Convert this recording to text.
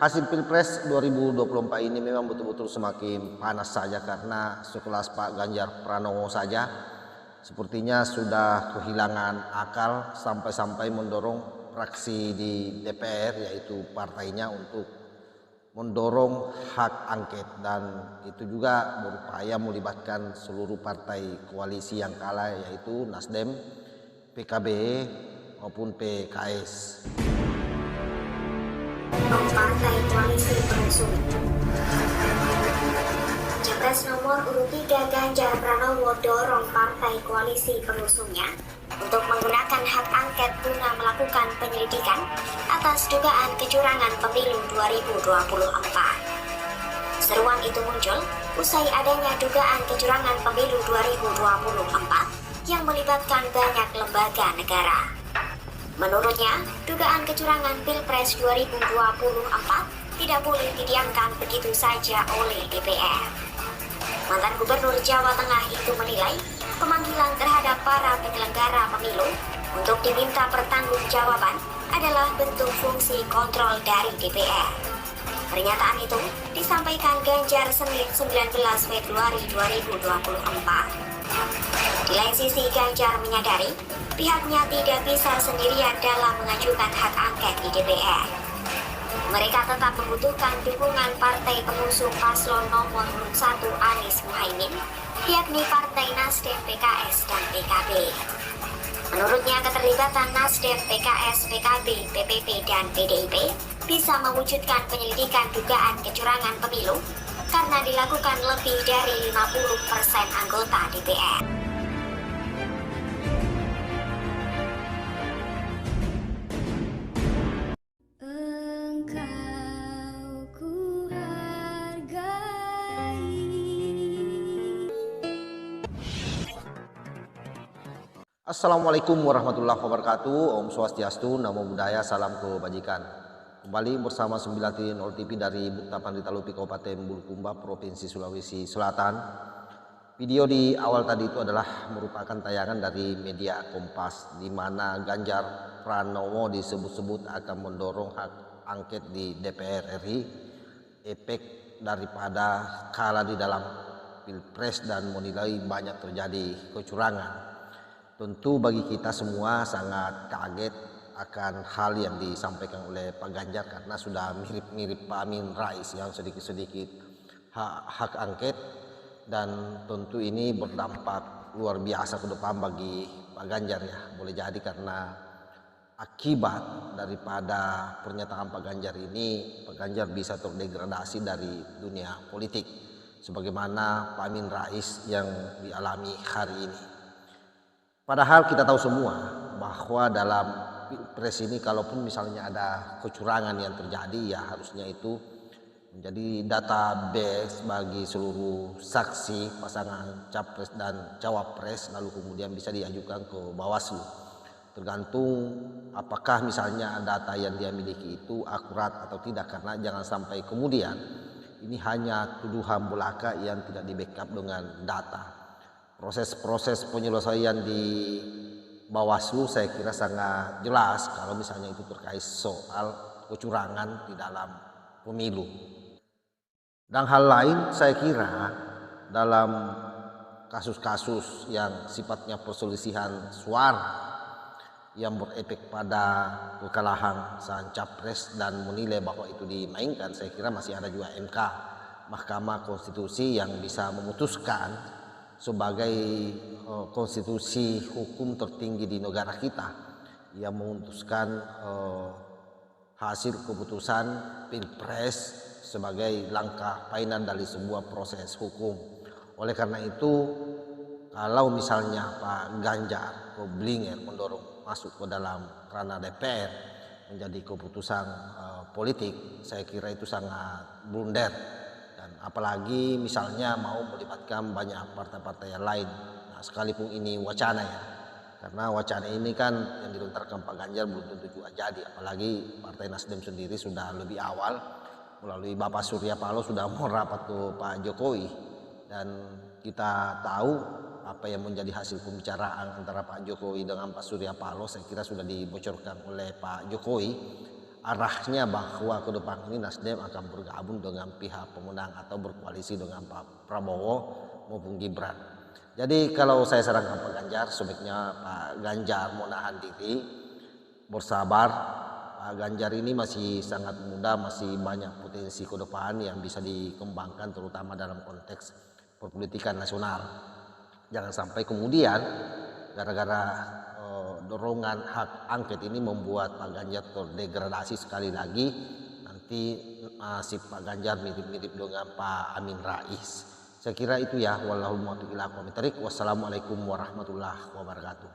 Hasil Pilpres 2024 ini memang betul-betul semakin panas saja karena sekelas Pak Ganjar Pranowo saja sepertinya sudah kehilangan akal sampai-sampai mendorong fraksi di DPR yaitu partainya untuk mendorong hak angket, dan itu juga berupaya melibatkan seluruh partai koalisi yang kalah yaitu Nasdem, PKB maupun PKS. Partai koalisi pengusung. Capres nomor urut 3 Ganjar Pranowo dorong partai koalisi pengusungnya untuk menggunakan hak angket guna melakukan penyelidikan atas dugaan kecurangan pemilu 2024. Seruan itu muncul usai adanya dugaan kecurangan pemilu 2024 yang melibatkan banyak lembaga negara. Menurutnya, dugaan kecurangan Pilpres 2024 tidak boleh didiamkan begitu saja oleh DPR. Mantan Gubernur Jawa Tengah itu menilai pemanggilan terhadap para penyelenggara pemilu untuk diminta pertanggungjawaban adalah bentuk fungsi kontrol dari DPR. Pernyataan itu disampaikan Ganjar Senin 19 Februari 2024. Di lain sisi, Ganjar menyadari pihaknya tidak bisa sendirian dalam mengajukan hak angket di DPR. Mereka tetap membutuhkan dukungan partai pengusung paslon nomor 1 Anies Muhaimin, yakni Partai Nasdem, PKS, dan PKB. Menurutnya, keterlibatan Nasdem, PKS, PKB, PPP, dan PDIP bisa mewujudkan penyelidikan dugaan kecurangan pemilu karena dilakukan lebih dari 50% anggota DPR. Assalamualaikum warahmatullahi wabarakatuh. Om Swastiastu, Namo Buddhaya, salam kebajikan. Kembali bersama 90 TV dari Buktapan Ritalupi, Kabupaten Bulukumba, Provinsi Sulawesi Selatan. Video di awal tadi itu adalah merupakan tayangan dari media Kompas, di mana Ganjar Pranowo disebut-sebut akan mendorong hak angket di DPR RI, efek daripada kalah di dalam Pilpres dan menilai banyak terjadi kecurangan. Tentu bagi kita semua sangat kaget akan hal yang disampaikan oleh Pak Ganjar karena sudah mirip-mirip Pak Amin Rais yang sedikit-sedikit hak angket, dan tentu ini berdampak luar biasa ke depan bagi Pak Ganjar ya. Boleh jadi karena akibat daripada pernyataan Pak Ganjar ini, Pak Ganjar bisa terdegradasi dari dunia politik sebagaimana Pak Amin Rais yang dialami hari ini. Padahal kita tahu semua bahwa dalam Pilpres ini kalaupun misalnya ada kecurangan yang terjadi, ya harusnya itu menjadi database bagi seluruh saksi pasangan capres dan cawapres, lalu kemudian bisa diajukan ke Bawaslu. Tergantung apakah misalnya data yang dia miliki itu akurat atau tidak, karena jangan sampai kemudian ini hanya tuduhan belaka yang tidak di-backup dengan data. Proses-proses penyelesaian di Bawaslu saya kira sangat jelas kalau misalnya itu terkait soal kecurangan di dalam pemilu. Dan hal lain saya kira dalam kasus-kasus yang sifatnya perselisihan suara yang berefek pada kekalahan sang capres dan menilai bahwa itu dimainkan, saya kira masih ada juga MK, Mahkamah Konstitusi, yang bisa memutuskan sebagai konstitusi hukum tertinggi di negara kita, yang memutuskan hasil keputusan Pilpres sebagai langkah final dari sebuah proses hukum. Oleh karena itu, kalau misalnya Pak Ganjar Blinger mendorong masuk ke dalam ranah DPR menjadi keputusan politik, saya kira itu sangat blunder. Dan apalagi misalnya mau melibatkan banyak partai-partai yang lain. Nah, sekalipun ini wacana ya, karena wacana ini kan yang dilontarkan Pak Ganjar belum tentu juga jadi. Apalagi Partai Nasdem sendiri sudah lebih awal melalui Bapak Surya Paloh sudah mau rapat ke Pak Jokowi, dan kita tahu apa yang menjadi hasil pembicaraan antara Pak Jokowi dengan Pak Surya Paloh saya kira sudah dibocorkan oleh Pak Jokowi. arahnya bahwa ke depan ini Nasdem akan bergabung dengan pihak pemenang atau berkoalisi dengan Pak Prabowo maupun Gibran. Jadi kalau saya sarankan Pak Ganjar, sebaiknya Pak Ganjar menahan diri, bersabar. Pak Ganjar ini masih sangat muda, masih banyak potensi ke depan yang bisa dikembangkan terutama dalam konteks perpolitikan nasional. Jangan sampai kemudian gara-gara dorongan hak angket ini membuat Pak Ganjar terdegradasi sekali lagi. Nanti nasib Pak Ganjar mirip-mirip dengan Pak Amin Rais. Saya kira itu ya. Wallahul muwaffiq ila aqwamit thoriq. Wassalamualaikum warahmatullahi wabarakatuh.